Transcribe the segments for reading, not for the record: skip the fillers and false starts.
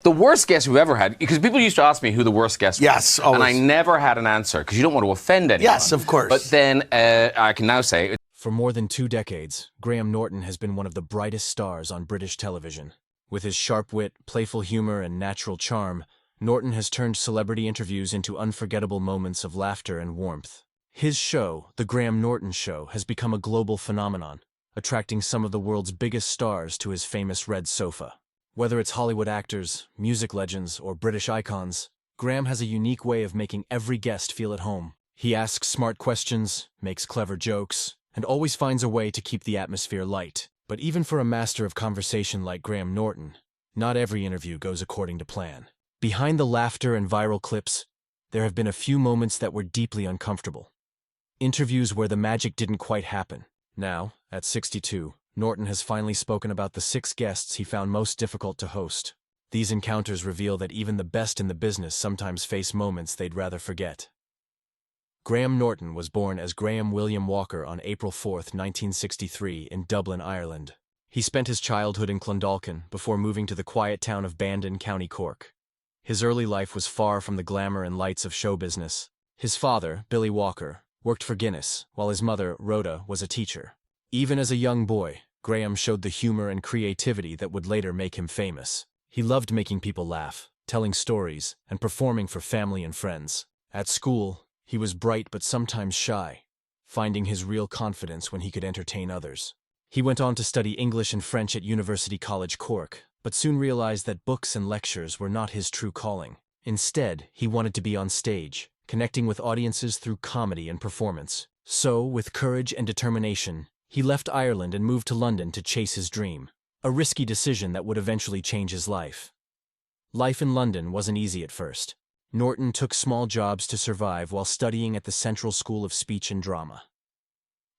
The worst guest we've ever had, because people used to ask me who the worst guest was. Yes, always. And I never had an answer, because you don't want to offend anyone. Yes, of course. But then I can now say... For more than 2 decades, Graham Norton has been one of the brightest stars on British television. With his sharp wit, playful humor, and natural charm, Norton has turned celebrity interviews into unforgettable moments of laughter and warmth. His show, The Graham Norton Show, has become a global phenomenon, attracting some of the world's biggest stars to his famous red sofa. Whether it's Hollywood actors, music legends, or British icons, Graham has a unique way of making every guest feel at home. He asks smart questions, makes clever jokes, and always finds a way to keep the atmosphere light. But even for a master of conversation like Graham Norton, not every interview goes according to plan. Behind the laughter and viral clips, there have been a few moments that were deeply uncomfortable. Interviews where the magic didn't quite happen. Now, at 62, Norton has finally spoken about the 6 guests he found most difficult to host. These encounters reveal that even the best in the business sometimes face moments they'd rather forget. Graham Norton was born as Graham William Walker on April 4, 1963, in Dublin, Ireland. He spent his childhood in Clondalkin before moving to the quiet town of Bandon, County Cork. His early life was far from the glamour and lights of show business. His father, Billy Walker, worked for Guinness, while his mother, Rhoda, was a teacher. Even as a young boy, Graham showed the humor and creativity that would later make him famous. He loved making people laugh, telling stories, and performing for family and friends. At school, he was bright but sometimes shy, finding his real confidence when he could entertain others. He went on to study English and French at University College Cork, but soon realized that books and lectures were not his true calling. Instead, he wanted to be on stage, connecting with audiences through comedy and performance. So, with courage and determination, he left Ireland and moved to London to chase his dream, a risky decision that would eventually change his life. Life in London wasn't easy at first. Norton took small jobs to survive while studying at the Central School of Speech and Drama.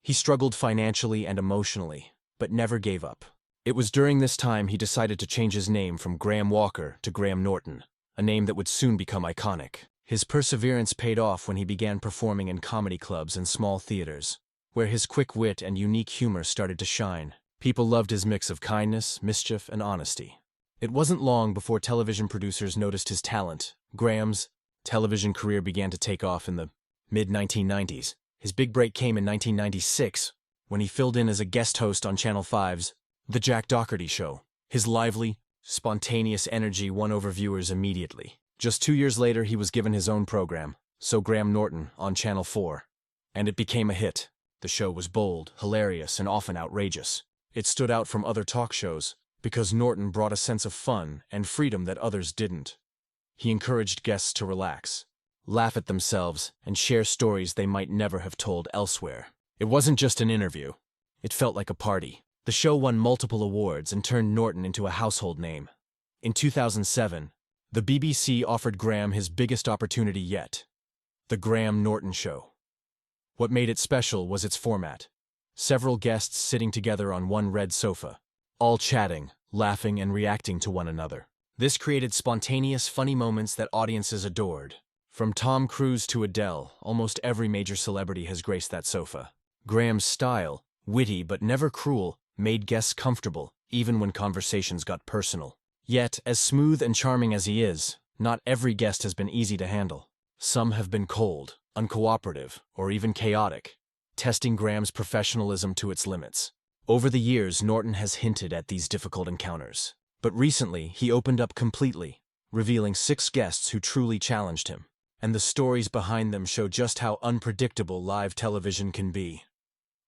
He struggled financially and emotionally, but never gave up. It was during this time he decided to change his name from Graham Walker to Graham Norton, a name that would soon become iconic. His perseverance paid off when he began performing in comedy clubs and small theaters, where his quick wit and unique humor started to shine. People loved his mix of kindness, mischief, and honesty. It wasn't long before television producers noticed his talent. Graham's television career began to take off in the mid-1990s. His big break came in 1996, when he filled in as a guest host on Channel 5's The Jack Doherty Show. His lively, spontaneous energy won over viewers immediately. Just 2 years later, he was given his own program, So Graham Norton, on Channel 4. And it became a hit. The show was bold, hilarious, and often outrageous. It stood out from other talk shows because Norton brought a sense of fun and freedom that others didn't. He encouraged guests to relax, laugh at themselves, and share stories they might never have told elsewhere. It wasn't just an interview. It felt like a party. The show won multiple awards and turned Norton into a household name. In 2007, the BBC offered Graham his biggest opportunity yet, The Graham Norton Show. What made it special was its format. Several guests sitting together on one red sofa, all chatting, laughing, and reacting to one another. This created spontaneous, funny moments that audiences adored. From Tom Cruise to Adele, almost every major celebrity has graced that sofa. Graham's style, witty but never cruel, made guests comfortable, even when conversations got personal. Yet, as smooth and charming as he is, not every guest has been easy to handle. Some have been cold, uncooperative, or even chaotic, testing Graham's professionalism to its limits. Over the years, Norton has hinted at these difficult encounters. But recently, he opened up completely, revealing 6 guests who truly challenged him. And the stories behind them show just how unpredictable live television can be.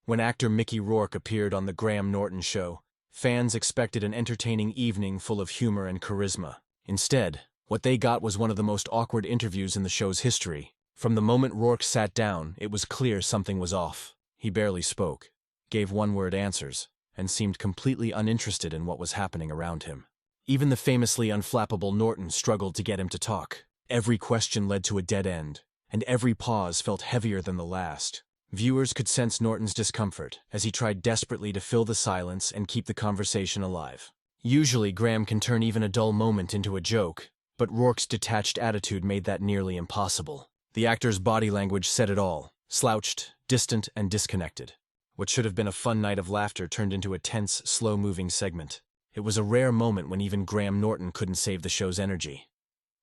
When actor Mickey Rourke appeared on The Graham Norton Show, fans expected an entertaining evening full of humor and charisma. Instead, what they got was one of the most awkward interviews in the show's history. From the moment Rourke sat down, it was clear something was off. He barely spoke, gave one-word answers, and seemed completely uninterested in what was happening around him. Even the famously unflappable Norton struggled to get him to talk. Every question led to a dead end, and every pause felt heavier than the last. Viewers could sense Norton's discomfort as he tried desperately to fill the silence and keep the conversation alive. Usually, Graham can turn even a dull moment into a joke, but Rourke's detached attitude made that nearly impossible. The actor's body language said it all: slouched, distant, and disconnected. What should have been a fun night of laughter turned into a tense, slow-moving segment. It was a rare moment when even Graham Norton couldn't save the show's energy.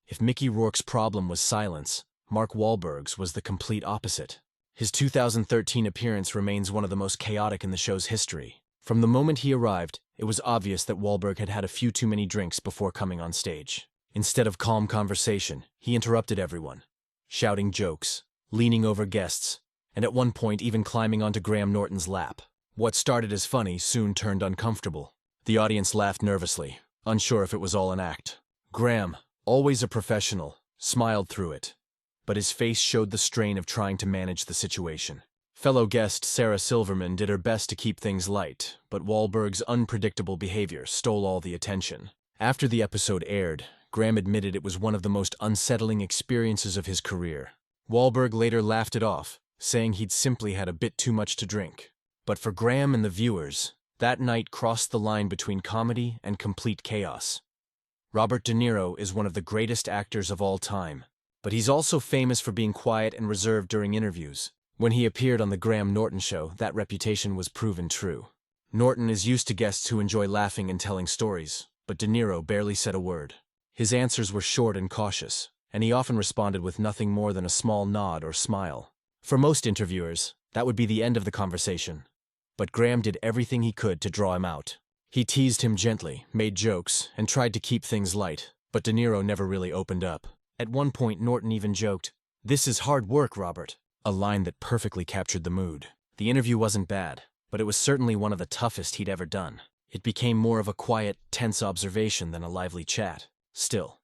If Mickey Rourke's problem was silence, Mark Wahlberg's was the complete opposite. His 2013 appearance remains one of the most chaotic in the show's history. From the moment he arrived, it was obvious that Wahlberg had had a few too many drinks before coming on stage. Instead of calm conversation, he interrupted everyone, shouting jokes, leaning over guests, and at one point even climbing onto Graham Norton's lap. What started as funny soon turned uncomfortable. The audience laughed nervously, unsure if it was all an act. Graham, always a professional, smiled through it, but his face showed the strain of trying to manage the situation. Fellow guest Sarah Silverman did her best to keep things light, but Wahlberg's unpredictable behavior stole all the attention. After the episode aired, Graham admitted it was one of the most unsettling experiences of his career. Wahlberg later laughed it off, saying he'd simply had a bit too much to drink. But for Graham and the viewers, that night crossed the line between comedy and complete chaos. Robert De Niro is one of the greatest actors of all time, but he's also famous for being quiet and reserved during interviews. When he appeared on The Graham Norton Show, that reputation was proven true. Norton is used to guests who enjoy laughing and telling stories, but De Niro barely said a word. His answers were short and cautious, and he often responded with nothing more than a small nod or smile. For most interviewers, that would be the end of the conversation. But Graham did everything he could to draw him out. He teased him gently, made jokes, and tried to keep things light, but De Niro never really opened up. At one point, Norton even joked, "This is hard work, Robert," a line that perfectly captured the mood. The interview wasn't bad, but it was certainly one of the toughest he'd ever done. It became more of a quiet, tense observation than a lively chat. Still,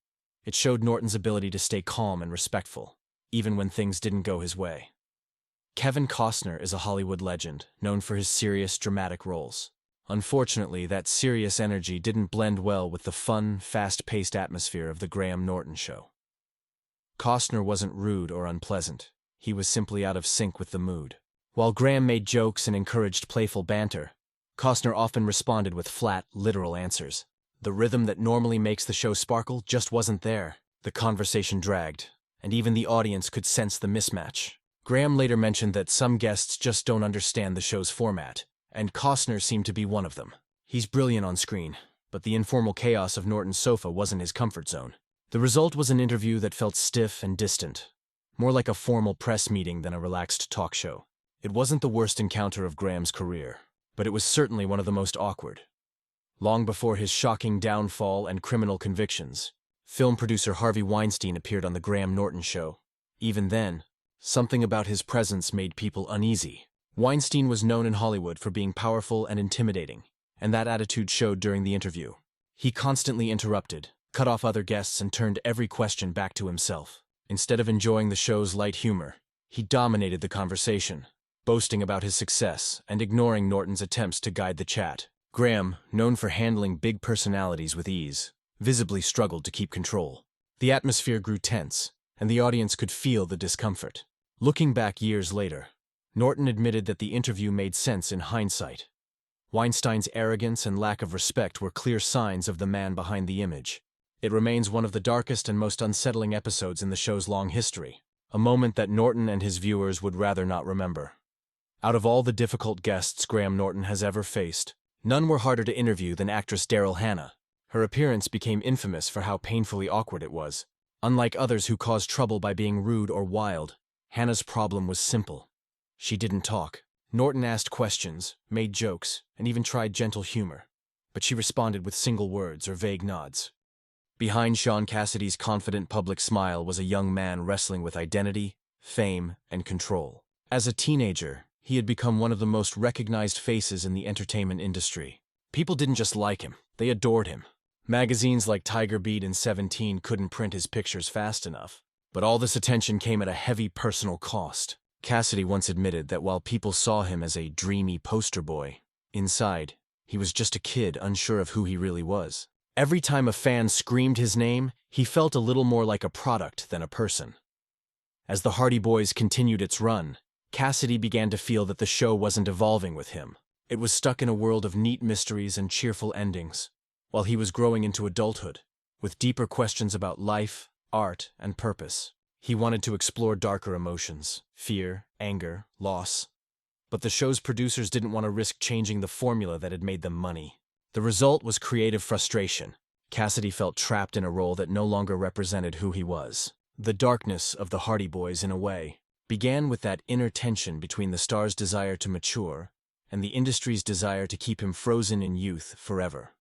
it showed Norton's ability to stay calm and respectful, even when things didn't go his way. Kevin Costner is a Hollywood legend, known for his serious, dramatic roles. Unfortunately, that serious energy didn't blend well with the fun, fast-paced atmosphere of The Graham Norton Show. Costner wasn't rude or unpleasant. He was simply out of sync with the mood. While Graham made jokes and encouraged playful banter, Costner often responded with flat, literal answers. The rhythm that normally makes the show sparkle just wasn't there. The conversation dragged, and even the audience could sense the mismatch. Graham later mentioned that some guests just don't understand the show's format, and Costner seemed to be one of them. He's brilliant on screen, but the informal chaos of Norton's sofa wasn't his comfort zone. The result was an interview that felt stiff and distant, more like a formal press meeting than a relaxed talk show. It wasn't the worst encounter of Graham's career, but it was certainly one of the most awkward. Long before his shocking downfall and criminal convictions, film producer Harvey Weinstein appeared on The Graham Norton Show. Even then, something about his presence made people uneasy. Weinstein was known in Hollywood for being powerful and intimidating, and that attitude showed during the interview. He constantly interrupted, cut off other guests, and turned every question back to himself. Instead of enjoying the show's light humor, he dominated the conversation, boasting about his success and ignoring Norton's attempts to guide the chat. Graham, known for handling big personalities with ease, visibly struggled to keep control. The atmosphere grew tense, and the audience could feel the discomfort. Looking back years later, Norton admitted that the interview made sense in hindsight. Weinstein's arrogance and lack of respect were clear signs of the man behind the image. It remains one of the darkest and most unsettling episodes in the show's long history, a moment that Norton and his viewers would rather not remember. Out of all the difficult guests Graham Norton has ever faced, none were harder to interview than actress Daryl Hannah. Her appearance became infamous for how painfully awkward it was. Unlike others who caused trouble by being rude or wild, Hannah's problem was simple. She didn't talk. Norton asked questions, made jokes, and even tried gentle humor, but she responded with single words or vague nods. Behind Sean Cassidy's confident public smile was a young man wrestling with identity, fame, and control. As a teenager, he had become one of the most recognized faces in the entertainment industry. People didn't just like him, they adored him. Magazines like Tiger Beat and 17 couldn't print his pictures fast enough. But all this attention came at a heavy personal cost. Cassidy once admitted that while people saw him as a dreamy poster boy, inside, he was just a kid unsure of who he really was. Every time a fan screamed his name, he felt a little more like a product than a person. As the Hardy Boys continued its run, Cassidy began to feel that the show wasn't evolving with him. It was stuck in a world of neat mysteries and cheerful endings, while he was growing into adulthood, with deeper questions about life, art, and purpose. He wanted to explore darker emotions, fear, anger, loss. But the show's producers didn't want to risk changing the formula that had made them money. The result was creative frustration. Cassidy felt trapped in a role that no longer represented who he was. The darkness of the Hardy Boys, in a way, began with that inner tension between the star's desire to mature and the industry's desire to keep him frozen in youth forever.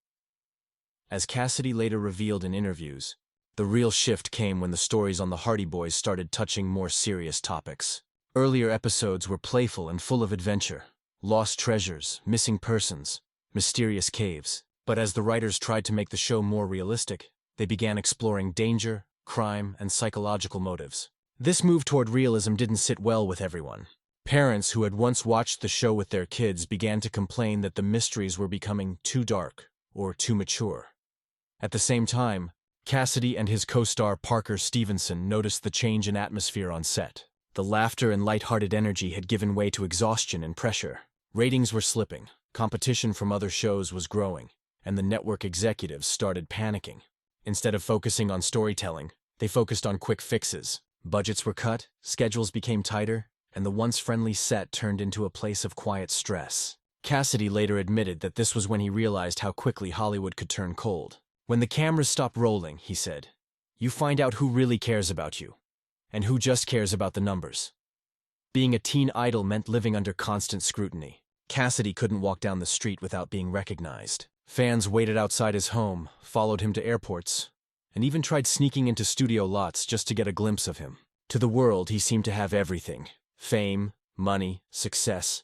As Cassidy later revealed in interviews, the real shift came when the stories on the Hardy Boys started touching more serious topics. Earlier episodes were playful and full of adventure. Lost treasures, missing persons, mysterious caves. But as the writers tried to make the show more realistic, they began exploring danger, crime, and psychological motives. This move toward realism didn't sit well with everyone. Parents who had once watched the show with their kids began to complain that the mysteries were becoming too dark or too mature. At the same time, Cassidy and his co-star Parker Stevenson noticed the change in atmosphere on set. The laughter and lighthearted energy had given way to exhaustion and pressure. Ratings were slipping, competition from other shows was growing, and the network executives started panicking. Instead of focusing on storytelling, they focused on quick fixes. Budgets were cut, schedules became tighter, and the once friendly set turned into a place of quiet stress. Cassidy later admitted that this was when he realized how quickly Hollywood could turn cold. When the cameras stop rolling, he said, you find out who really cares about you, and who just cares about the numbers. Being a teen idol meant living under constant scrutiny. Cassidy couldn't walk down the street without being recognized. Fans waited outside his home, followed him to airports, and even tried sneaking into studio lots just to get a glimpse of him. To the world, he seemed to have everything: fame, money, success.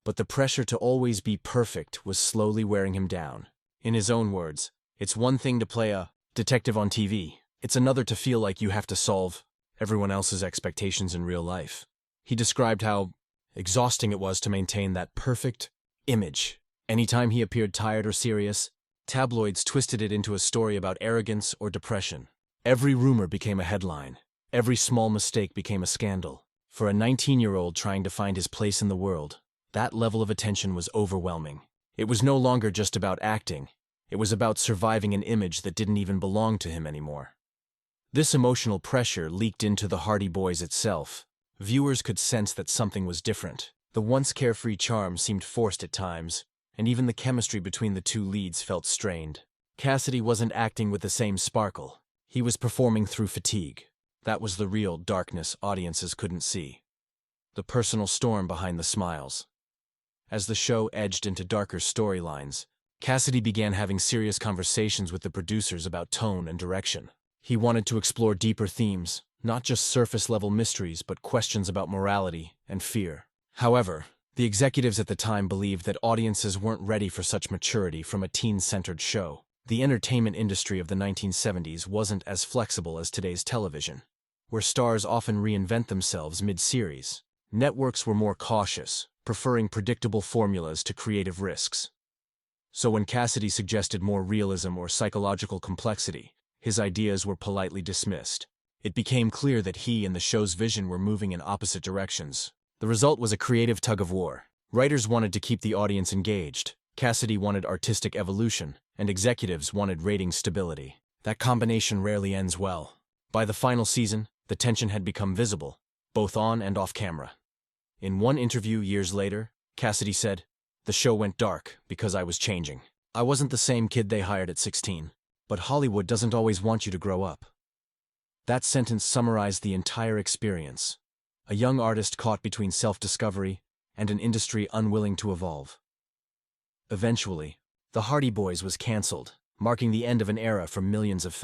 But the pressure to always be perfect was slowly wearing him down. In his own words, it's one thing to play a detective on TV. It's another to feel like you have to solve everyone else's expectations in real life. He described how exhausting it was to maintain that perfect image. Anytime he appeared tired or serious, tabloids twisted it into a story about arrogance or depression. Every rumor became a headline. Every small mistake became a scandal. For a 19-year-old trying to find his place in the world, that level of attention was overwhelming. It was no longer just about acting. It was about surviving an image that didn't even belong to him anymore. This emotional pressure leaked into the Hardy Boys itself. Viewers could sense that something was different. The once carefree charm seemed forced at times, and even the chemistry between the two leads felt strained. Cassidy wasn't acting with the same sparkle. He was performing through fatigue. That was the real darkness audiences couldn't see. The personal storm behind the smiles. As the show edged into darker storylines, Cassidy began having serious conversations with the producers about tone and direction. He wanted to explore deeper themes, not just surface-level mysteries, but questions about morality and fear. However, the executives at the time believed that audiences weren't ready for such maturity from a teen-centered show. The entertainment industry of the 1970s wasn't as flexible as today's television, where stars often reinvent themselves mid-series. Networks were more cautious, preferring predictable formulas to creative risks. So when Cassidy suggested more realism or psychological complexity, his ideas were politely dismissed. It became clear that he and the show's vision were moving in opposite directions. The result was a creative tug-of-war. Writers wanted to keep the audience engaged. Cassidy wanted artistic evolution, and executives wanted rating stability. That combination rarely ends well. By the final season, the tension had become visible, both on and off camera. In one interview years later, Cassidy said, "The show went dark because I was changing. I wasn't the same kid they hired at 16. But Hollywood doesn't always want you to grow up." That sentence summarized the entire experience. A young artist caught between self-discovery and an industry unwilling to evolve. Eventually, The Hardy Boys was canceled, marking the end of an era for millions of fans.